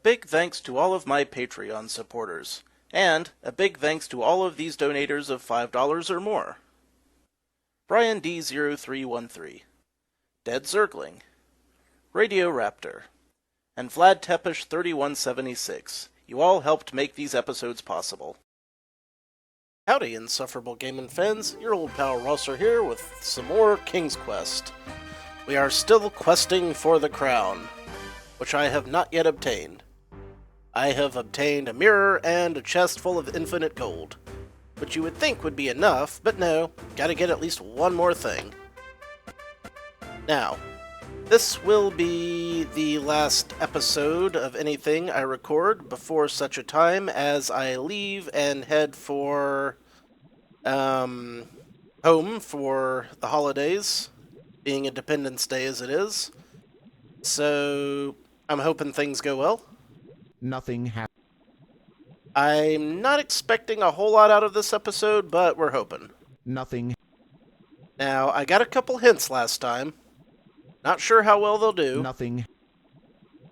big thanks to all of my Patreon supporters, and a big thanks to all of these donators of $5 or more. Brian D0313, Dead Zergling, Radio Raptor, and Vlad Tepish 3176. You all helped make these episodes possible. Howdy, insufferable gaming fans. Your old pal Rosser here with some more King's Quest. We are still questing for the crown, which I have not yet obtained. I have obtained a mirror and a chest full of infinite gold, which you would think would be enough, but no, gotta get at least one more thing. Now, this will be the last episode of anything I record before such a time as I leave and head for home for the holidays, being Independence Day as it is. So I'm hoping things go well. Nothing happened. I'm not expecting a whole lot out of this episode, but we're hoping. Nothing. Now, I got a couple hints last time. Not sure how well they'll do. Nothing.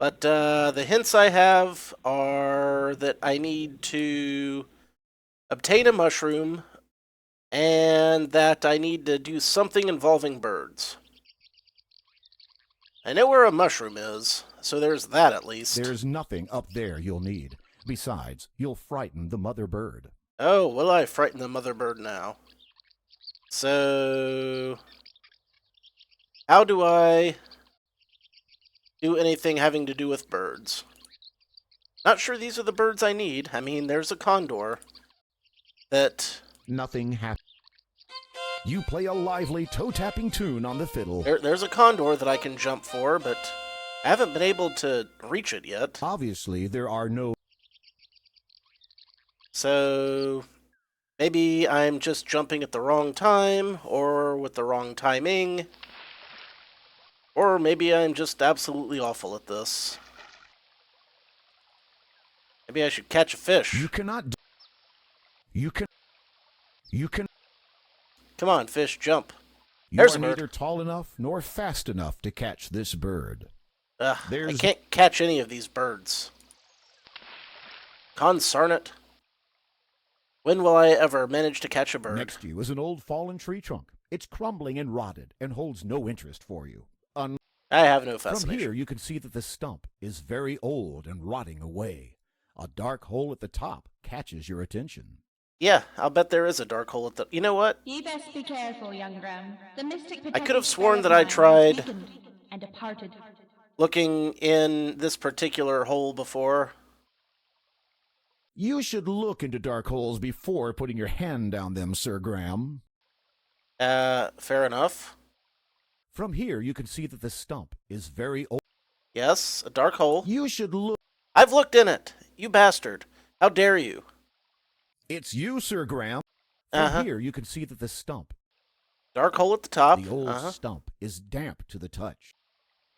But the hints I have are that I need to obtain a mushroom and that I need to do something involving birds. I know where a mushroom is, so there's that at least. There's nothing up there you'll need. Besides, you'll frighten the mother bird. Oh, will I frighten the mother bird now? So, how do I do anything having to do with birds? Not sure these are the birds I need. I mean, there's a condor that... Nothing happened. You play a lively toe-tapping tune on the fiddle. There's a condor that I can jump for, but I haven't been able to reach it yet. Obviously, there are no... So, maybe I'm just jumping at the wrong time, or with the wrong timing. Or maybe I'm just absolutely awful at this. Maybe I should catch a fish. You cannot... You can... Come on, fish, jump. You There's are a bird. neither tall enough nor fast enough to catch this bird. I can't catch any of these birds. Consarn it. When will I ever manage to catch a bird? Next to you is an old fallen tree trunk. It's crumbling and rotted and holds no interest for you. I have no From fascination. here, you can see that the stump is very old and rotting away. A dark hole at the top catches your attention. Yeah, I'll bet there is a dark hole at the... You know what? You best be careful, young Graham. The mystic I could have sworn that I tried and departed. looking in this particular hole before. You should look into dark holes before putting your hand down them, Sir Graham. Fair enough. From here, you can see that the stump is very old. Yes, a dark hole. You should look. I've looked in it. You bastard. How dare you? It's you, Sir Graham. From here, you can see that the stump, Dark hole at the top. the old stump, is damp to the touch.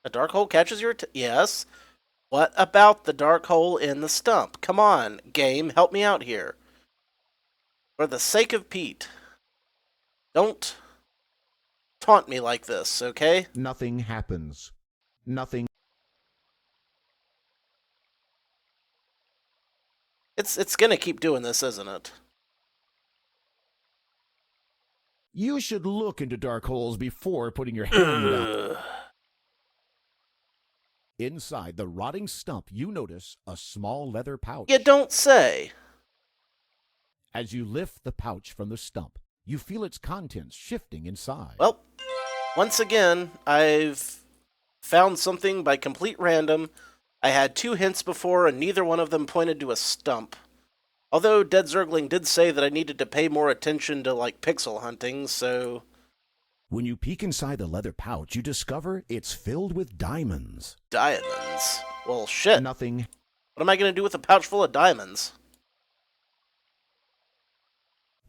A dark hole catches your... Yes. What about the dark hole in the stump? Come on, game, help me out here. For the sake of Pete. Don't taunt me like this, okay? Nothing happens. Nothing. It's gonna keep doing this, isn't it? You should look into dark holes before putting your hand down. Inside the rotting stump, you notice a small leather pouch. You don't say. As you lift the pouch from the stump, you feel its contents shifting inside. Well, once again, I've found something by complete random. I had 2 hints before, and neither one of them pointed to a stump. Although Dead Zergling did say that I needed to pay more attention to, like, pixel hunting, so... When you peek inside the leather pouch, you discover it's filled with diamonds. Diamonds. Well, shit. Nothing. What am I going to do with a pouch full of diamonds?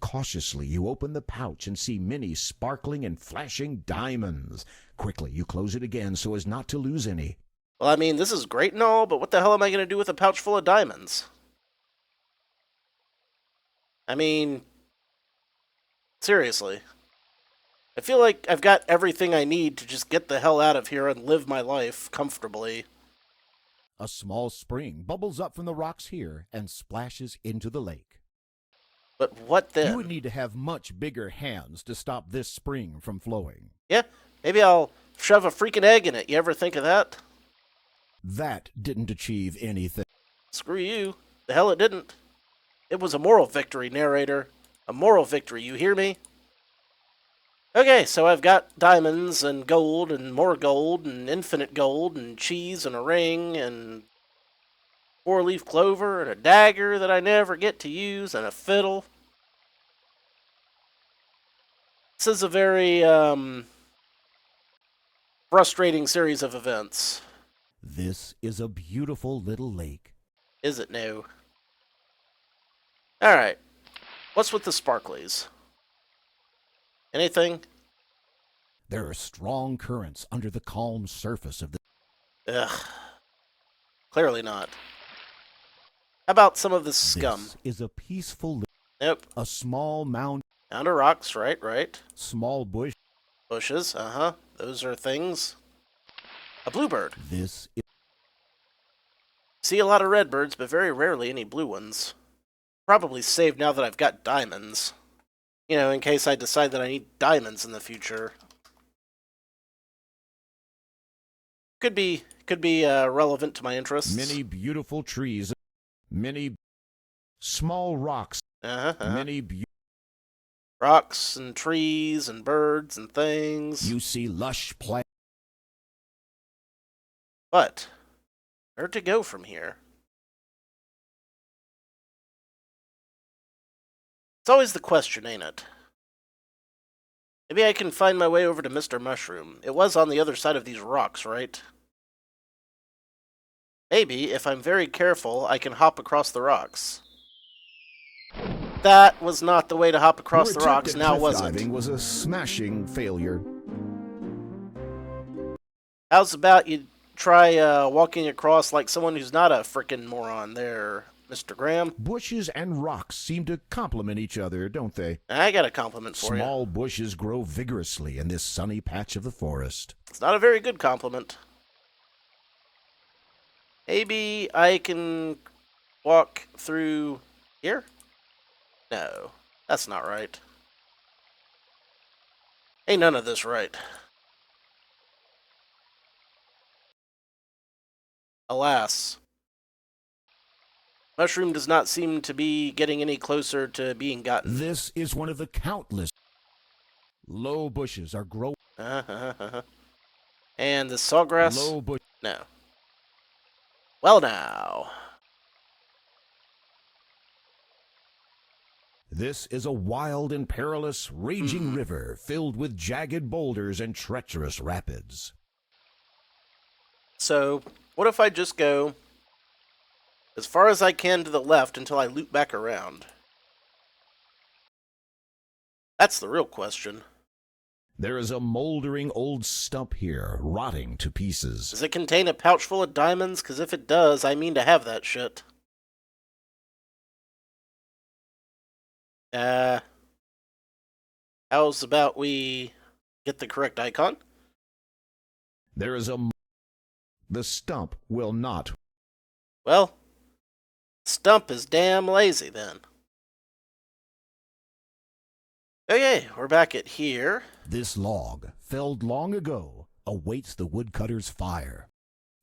Cautiously, you open the pouch and see many sparkling and flashing diamonds. Quickly, you close it again so as not to lose any. Well, I mean, this is great and all, but what the hell am I going to do with a pouch full of diamonds? I mean, seriously. I feel like I've got everything I need to just get the hell out of here and live my life comfortably. A small spring bubbles up from the rocks here and splashes into the lake. But what then? You would need to have much bigger hands to stop this spring from flowing. Yeah, maybe I'll shove a freaking egg in it. You ever think of that? That didn't achieve anything. Screw you. The hell it didn't. It was a moral victory, narrator. A moral victory, you hear me? Okay, so I've got diamonds and gold and more gold and infinite gold and cheese and a ring and 4-leaf clover and a dagger that I never get to use and a fiddle. This is a very frustrating series of events. This is a beautiful little lake. Is it now? Alright. What's with the sparklies? Anything? There are strong currents under the calm surface of the... Ugh. Clearly not. How about some of this scum? This is a peaceful... Nope. A small mound... Mound of rocks, right. Small bush... Bushes, Those are things. A bluebird. This is... See a lot of red birds, but very rarely any blue ones. Probably saved now that I've got diamonds. You know, in case I decide that I need diamonds in the future. Could be relevant to my interests. Many beautiful trees. Many small rocks. Many rocks and trees and birds and things. You see lush plants. But where to go from here? It's always the question, ain't it? Maybe I can find my way over to Mr. Mushroom. It was on the other side of these rocks, right? Maybe, if I'm very careful, I can hop across the rocks. That was not the way to hop across the rocks, now was it? Diving was a smashing failure. How's about you try walking across like someone who's not a frickin' moron there, Mr. Graham? Bushes and rocks seem to complement each other, don't they? I got a compliment for you. Small bushes grow vigorously in this sunny patch of the forest. It's not a very good compliment. Maybe I can walk through here? No, that's not right. Ain't none of this right. Alas. Mushroom does not seem to be getting any closer to being gotten. This is one of the countless low bushes are growing. And the sawgrass? Low bush. No. Well now. This is a wild and perilous, raging river filled with jagged boulders and treacherous rapids. So, what if I just go as far as I can to the left until I loop back around? That's the real question. There is a moldering old stump here, rotting to pieces. Does it contain a pouch full of diamonds? Because if it does, I mean to have that shit. How's about we get the correct icon? There is the stump will not. Well, Stump is damn lazy then. Okay, we're back at here. This log, felled long ago, awaits the woodcutter's fire.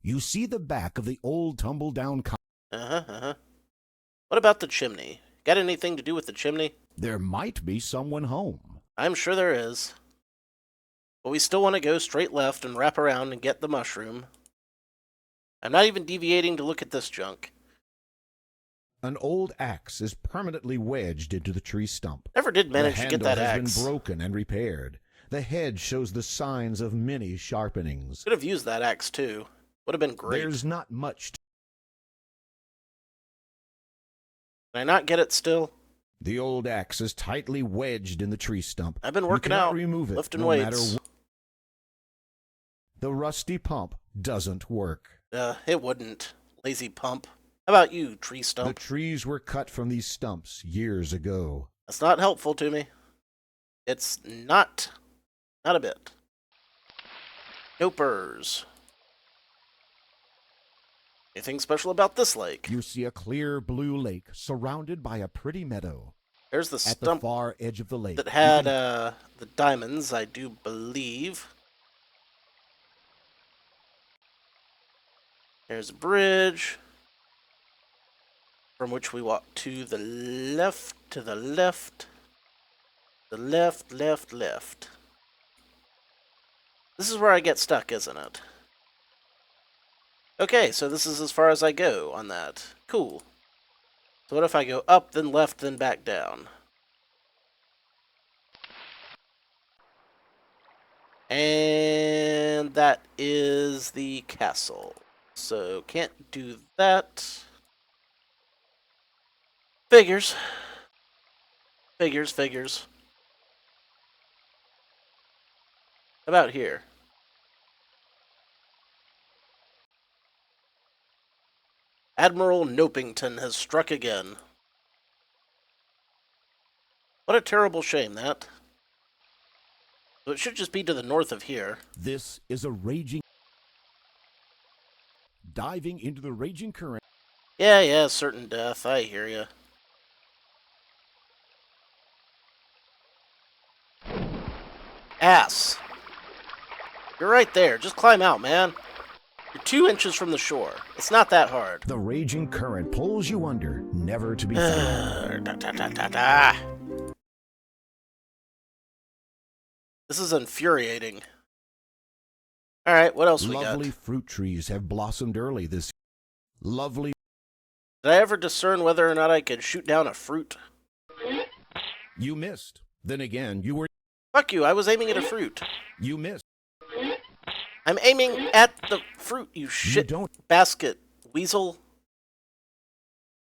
You see the back of the old tumble-down What about the chimney? Got anything to do with the chimney? There might be someone home. I'm sure there is. But we still want to go straight left and wrap around and get the mushroom. I'm not even deviating to look at this junk. An old axe is permanently wedged into the tree stump. Never did manage to get that The handle axe. has been broken and repaired. The head shows the signs of many sharpenings. Could have used that axe too. Would have been great. There's not much. Can I not get it still? The old axe is tightly wedged in the tree stump. I've been You working cannot out, remove it, lifting no weights. matter the rusty pump doesn't work. It wouldn't. Lazy pump. How about you, tree The stump? trees were cut from these stumps years ago. That's not helpful to me. It's not. Not a bit. Nopers. Anything special about this lake? You see a clear blue lake surrounded by a pretty meadow. There's the At the stump far edge of the lake, that had the diamonds, I do believe. There's a bridge from which we walk to the left, the left, left. This is where I get stuck, isn't it? Okay, so this is as far as I go on that. Cool. So what if I go up, then left, then back down? And that is the castle. So can't do that. Figures. Figures. About here. Admiral Nopington has struck again. What a terrible shame, that. So it should just be to the north of here. this is a raging... Diving into the raging current. Yeah, certain death. I hear ya. Ass. You're right there. Just climb out, man. You're 2 inches from the shore. It's not that hard. The raging current pulls you under, never to be found. This is infuriating. Alright, what else we got? Lovely fruit trees have blossomed early this... Lovely... Did I ever discern whether or not I could shoot down a fruit? You missed. Then again, you were... Fuck you, I was aiming at a fruit. You missed. I'm aiming at the fruit, you shit don't- basket weasel.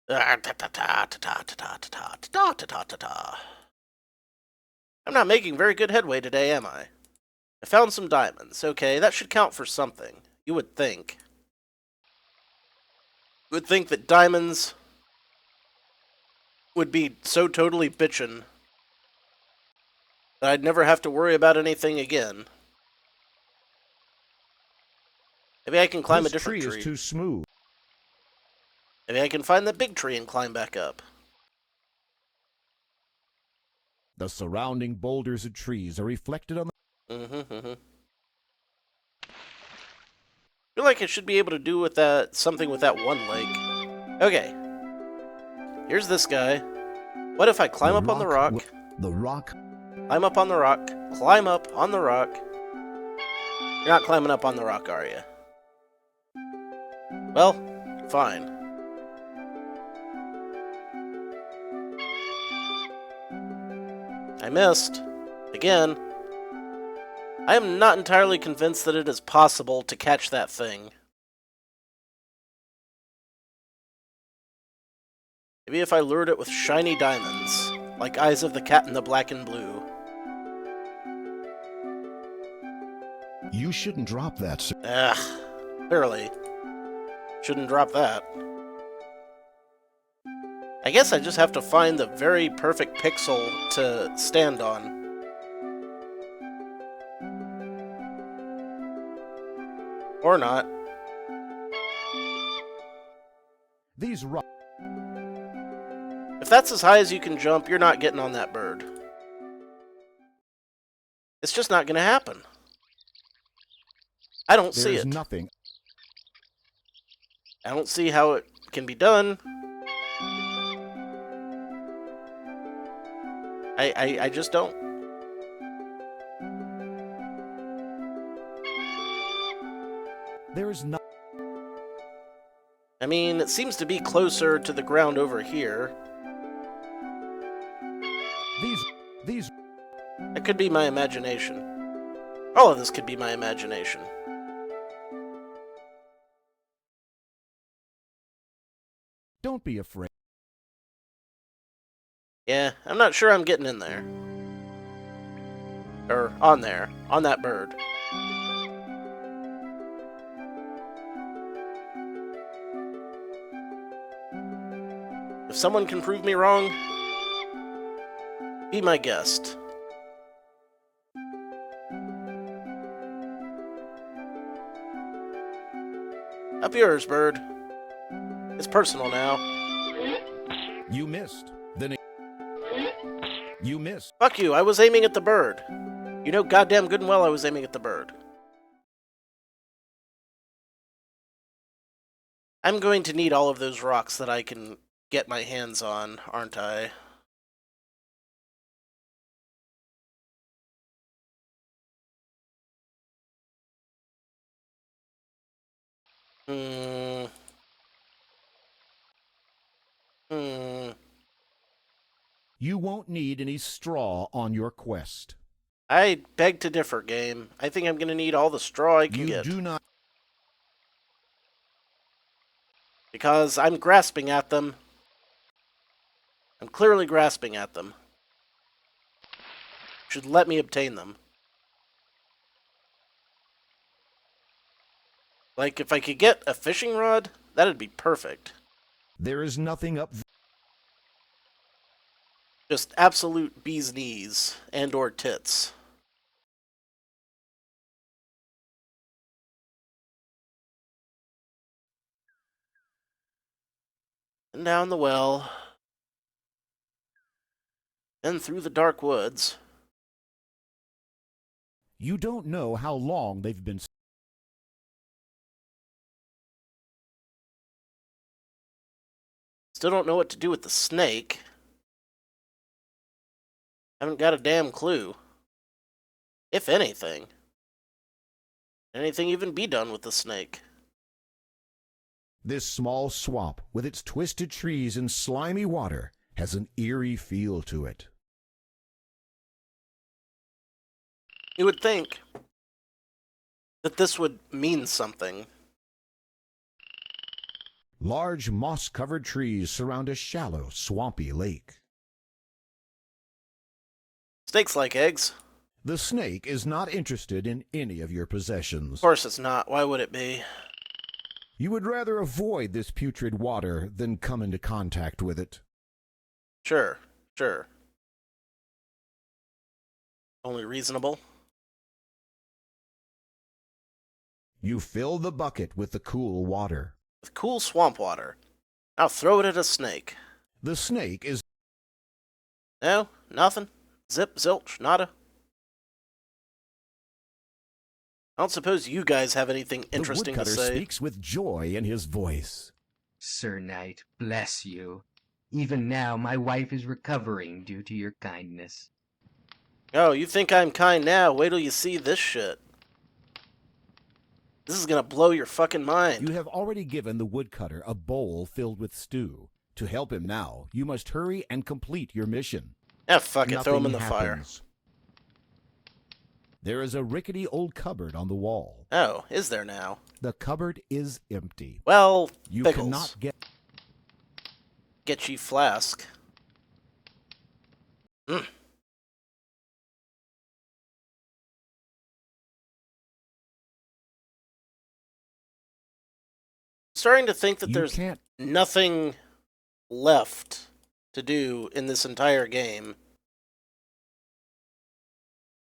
I'm not making very good headway today, am I? I found some diamonds. Okay, that should count for something. You would think. You would think that diamonds would be so totally bitchin' that I'd never have to worry about anything again. Maybe I can climb a different tree. Is too smooth. Maybe I can find the big tree and climb back up. The surrounding boulders and trees are reflected on the... I feel like I should be able to do with that something with that one lake. Okay. Here's this guy. What if I climb up on the rock? The rock? Climb up on the rock. Climb up on the rock. You're not climbing up on the rock, are you? Well, fine. I missed. Again. I am not entirely convinced that it is possible to catch that thing. Maybe if I lured it with shiny diamonds, like Eyes of the Cat in the Black and Blue. You shouldn't drop that, sir. Ugh, clearly. Shouldn't drop that. I guess I just have to find the very perfect pixel to stand on. Or not. These rocks... If that's as high as you can jump, you're not getting on that bird. It's just not going to happen. I don't see it. There's nothing. I don't see how it can be done. I just don't. There's not... I mean, it seems to be closer to the ground over here. These... It could be my imagination. All of this could be my imagination. Don't be afraid. Yeah, I'm not sure I'm getting in there. Or on there. On that bird. If someone can prove me wrong, be my guest. Up yours, bird. It's personal now. You missed. Then you missed. Fuck you, I was aiming at the bird. You know goddamn good and well I was aiming at the bird. I'm going to need all of those rocks that I can get my hands on, aren't I? Hmm. You won't need any straw on your quest. I beg to differ, game. I think I'm going to need all the straw I can get. You do not. Because I'm grasping at them. I'm clearly grasping at them. Should let me obtain them. Like, if I could get a fishing rod, that'd be perfect. There is nothing up. Just absolute bee's knees and or tits. And down the well. Then through the dark woods. You don't know how long they've been. Still don't know what to do with the snake. Haven't got a damn clue. If anything. Anything even be done with the snake? This small swamp, with its twisted trees and slimy water, has an eerie feel to it. You would think that this would mean something. Large moss-covered trees surround a shallow, swampy lake. Snakes like eggs. The snake is not interested in any of your possessions. Of course it's not. Why would it be? You would rather avoid this putrid water than come into contact with it. Sure, sure. Only reasonable. You fill the bucket with the cool water. With cool swamp water. I'll throw it at a snake. The snake is... No, nothing. Zip, zilch, nada. I don't suppose you guys have anything interesting to the woodcutter say. speaks with joy in his voice. Sir Knight, bless you. Even now my wife is recovering due to your kindness. Oh, you think I'm kind now? Wait till you see this shit. This is gonna blow your fucking mind. You have already given the woodcutter a bowl filled with stew. To help him now, you must hurry and complete your mission. Ah, fuck it, throw him in the Nothing fire. happens. There is a rickety old cupboard on the wall. Oh, is there now? The cupboard is empty. Well, You pickles. cannot Get ye flask. Starting to think that You there's can't. nothing left to do in this entire game.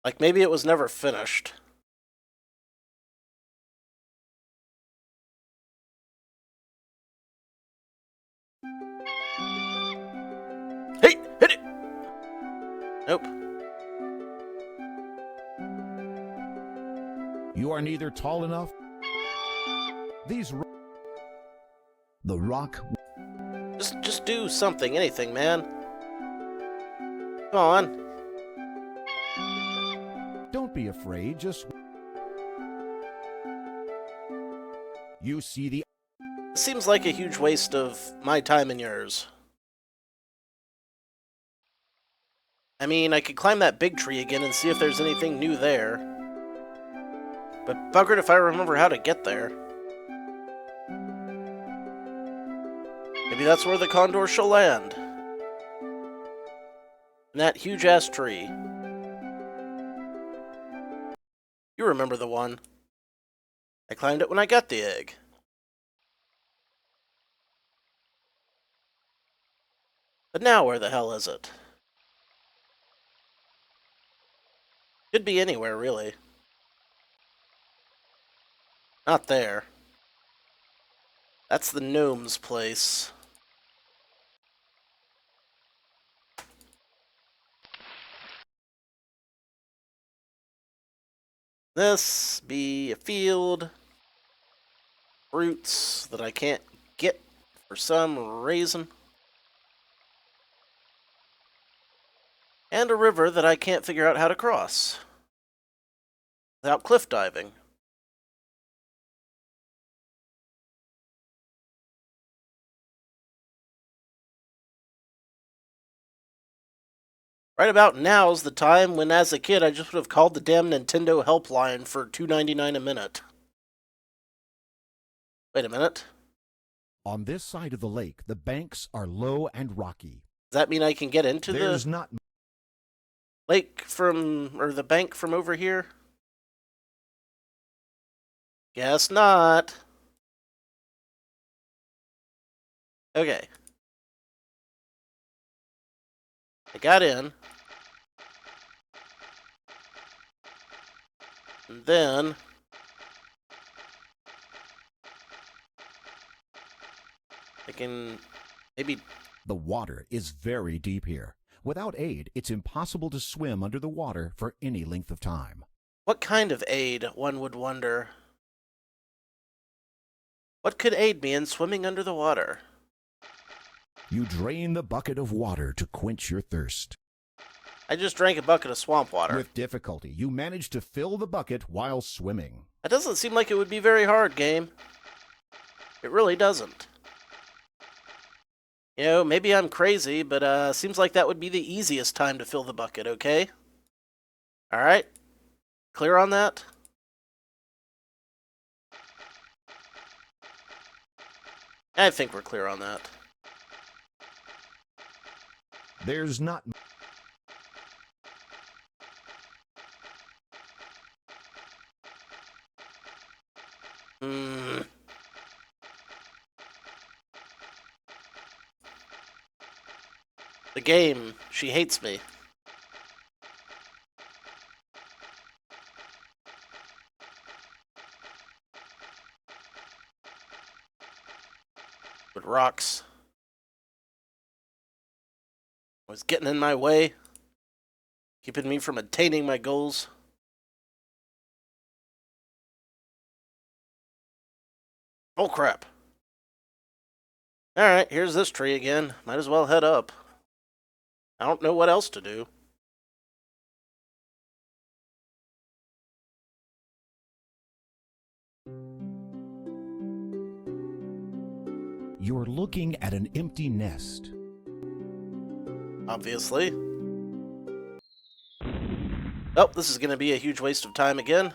Like, maybe it was never finished. Hey! Hit it! Nope. You are neither tall enough. The rock. Just do something, anything, man. Come on. Don't be afraid. Just. You see the. Seems like a huge waste of my time and yours. I mean, I could climb that big tree again and see if there's anything new there. But buggered if I remember how to get there. Maybe that's where the condor shall land. In that huge-ass tree. You remember the one. I climbed it when I got the egg. But now where the hell is it? Could be anywhere, really. Not there. That's the gnome's place. This be a field. Fruits that I can't get for some reason. And a river that I can't figure out how to cross without cliff diving. Right about now's the time when, as a kid, I just would have called the damn Nintendo helpline for $2.99 a minute. Wait a minute. On this side of the lake, the banks are low and rocky. Does that mean I can get into There's the not lake from, or the bank from over here? Guess not. Okay. I got in. And then I can maybe... The water is very deep here. Without aid, it's impossible to swim under the water for any length of time. What kind of aid, one would wonder? What could aid me in swimming under the water? You drain the bucket of water to quench your thirst. I just drank a bucket of swamp water. With difficulty, you manage to fill the bucket while swimming. That doesn't seem like it would be very hard, game. It really doesn't. You know, maybe I'm crazy, but seems like that would be the easiest time to fill the bucket, okay? Alright. Clear on that? I think we're clear on that. There's not... The game, she hates me. With rocks. Was getting in my way. Keeping me from attaining my goals. Oh crap. Alright, here's this tree again. Might as well head up. I don't know what else to do. You're looking at an empty nest. Obviously. Oh, this is going to be a huge waste of time again.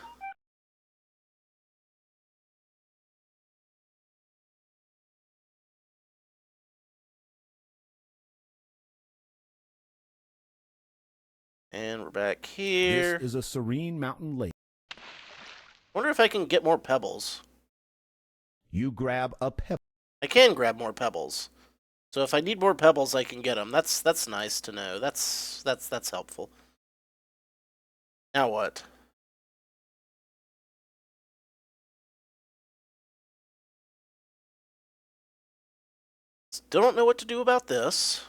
And we're back here. This is a serene mountain lake. Wonder if I can get more pebbles. You grab a pebble. I can grab more pebbles. So if I need more pebbles, I can get them. That's nice to know. That's helpful. Now what? Still don't know what to do about this.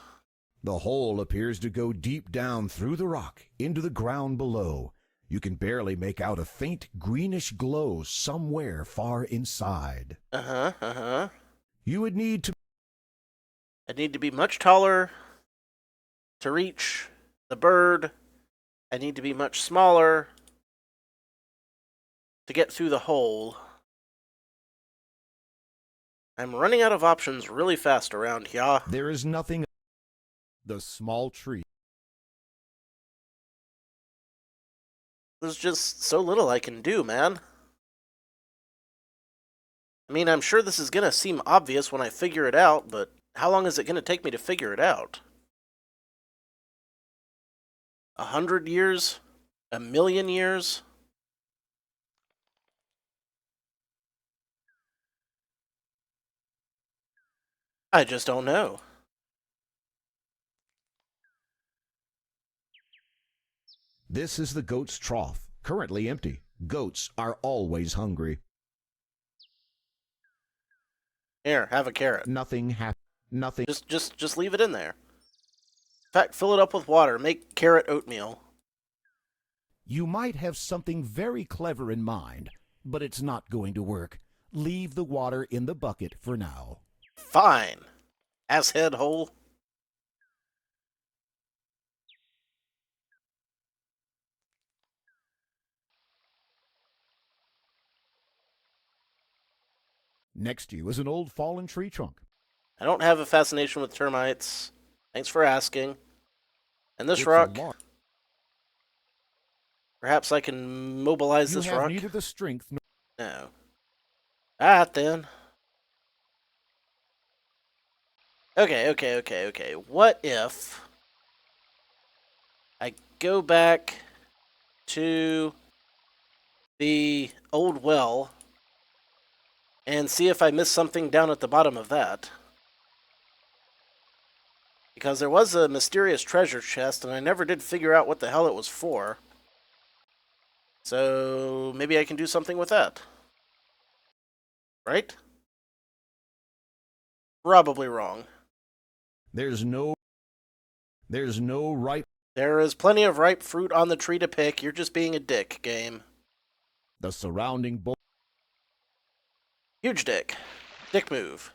The hole appears to go deep down through the rock into the ground below. You can barely make out a faint greenish glow somewhere far inside. You would need to... I'd need to be much taller to reach the bird. I need to be much smaller to get through the hole. I'm running out of options really fast around here. There is nothing... The small tree. There's just so little I can do, man. I mean, I'm sure this is gonna seem obvious when I figure it out, but how long is it gonna take me to figure it out? 100 years? 1,000,000 years? I just don't know. This is the goat's trough, currently empty. Goats are always hungry. Here, have a carrot. Nothing. Just leave it in there. In fact, fill it up with water. Make carrot oatmeal. You might have something very clever in mind, but it's not going to work. Leave the water in the bucket for now. Fine. Asshead hole. Next to you is an old fallen tree trunk. I don't have a fascination with termites. Thanks for asking. And this It's rock. a Perhaps I can mobilize this You have rock? neither the strength nor... No. Alright then. Okay. What if I go back to the old well and see if I missed something down at the bottom of that? Because there was a mysterious treasure chest and I never did figure out what the hell it was for. So maybe I can do something with that. Right? Probably wrong. There's no ripe... There is plenty of ripe fruit on the tree to pick. You're just being a dick, game. The surrounding... Huge dick. Dick move.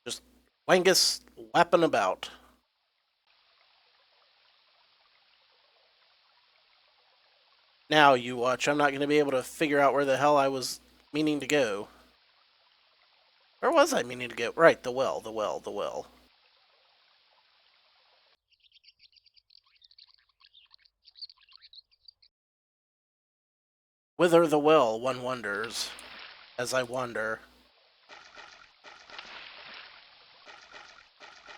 Just Wangus lapping about. Now you watch. I'm not going to be able to figure out where the hell I was meaning to go. Where was I meaning to go? Right, the well. Whither the well, one wonders, as I wander.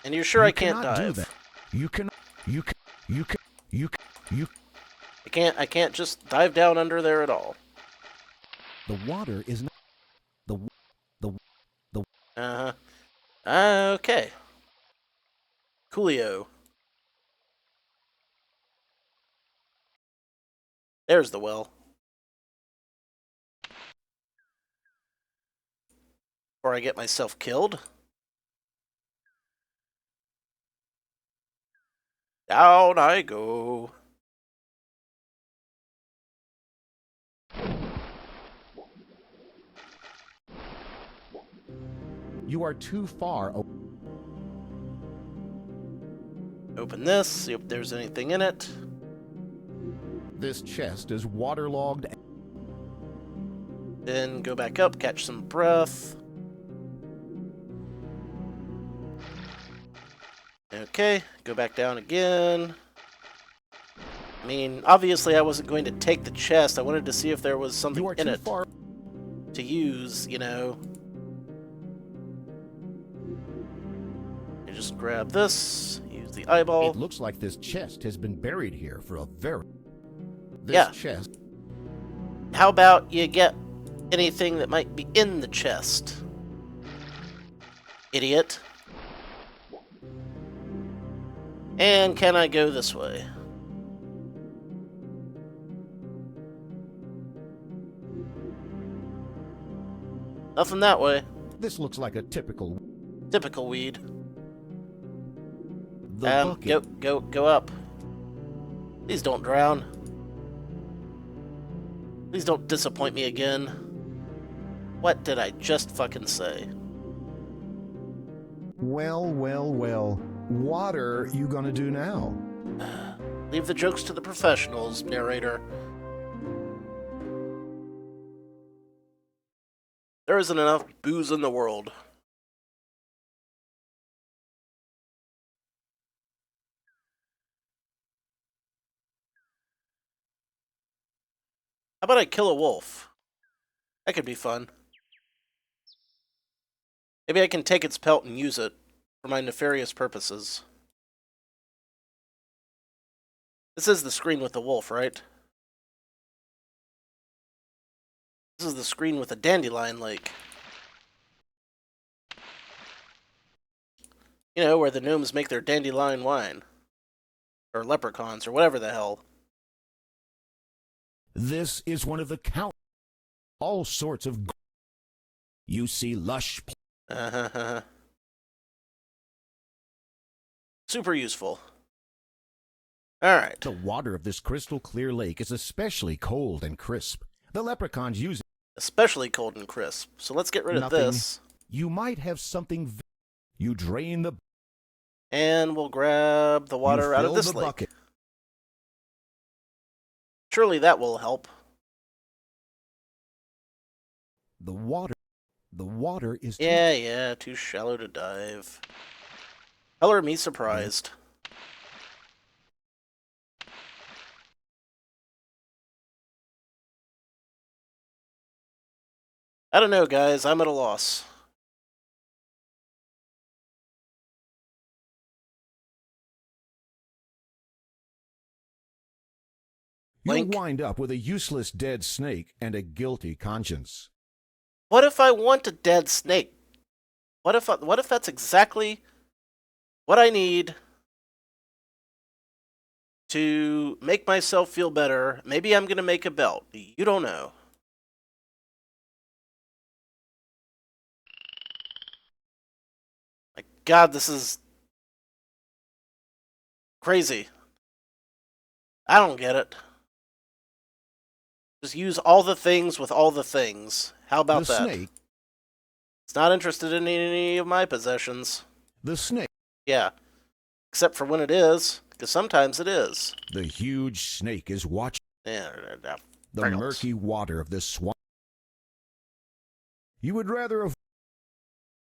And you're sure I can't dive? Do that. You can... I can't just dive down under there at all. The water is not... Uh-huh. Okay. Coolio. There's the well. Before I get myself killed. Down I go. You are too far... Open this, see if there's anything in it. This chest is waterlogged... Then go back up, catch some breath. Okay, go back down again. I mean, obviously I wasn't going to take the chest. I wanted to see if there was something in it to use, you know. You just grab this, use the eyeball. It looks like this chest has been buried here for a very... Yeah. Chest... How about you get anything that might be in the chest? Idiot. And can I go this way? Nothing that way. This looks like a typical weed. The bucket. Go up. Please don't drown. Please don't disappoint me again. What did I just fucking say? Well. What are you gonna do now? Leave the jokes to the professionals, narrator. There isn't enough booze in the world. How about I kill a wolf? That could be fun. Maybe I can take its pelt and use it for my nefarious purposes. This is the screen with the wolf, right? This is the screen with the dandelion lake. You know, where the gnomes make their dandelion wine. Or leprechauns, or whatever the hell. This is one of the all sorts of... You see lush. Super useful. Alright. The water of this crystal clear lake is especially cold and crisp. The leprechauns use it. Especially cold and crisp. So let's get rid of this. You might have something. You drain the. And we'll grab the water out of this lake. Bucket. Surely that will help. The water is. Yeah, too shallow to dive. Color me surprised. I don't know, guys. I'm at a loss. You'll wind up with a useless dead snake and a guilty conscience. What if I want a dead snake? What if that's exactly what I need to make myself feel better? Maybe I'm going to make a belt. You don't know. My God, this is crazy. I don't get it. Just use all the things with all the things. How about that? Snake. It's not interested in any of my possessions. The snake. Yeah. Except for when it is, because sometimes it is. The huge snake is watching. The murky water of this swamp. You would rather avoid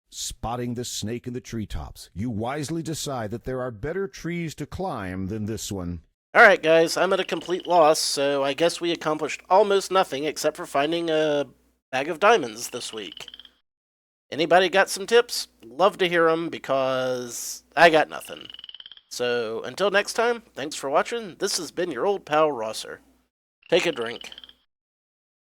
spotting the snake in the treetops. You wisely decide that there are better trees to climb than this one. Alright, guys, I'm at a complete loss, so I guess we accomplished almost nothing except for finding a bag of diamonds this week. Anybody got some tips? Love to hear them, because I got nothing. So, until next time, thanks for watching. This has been your old pal, Rosser. Take a drink.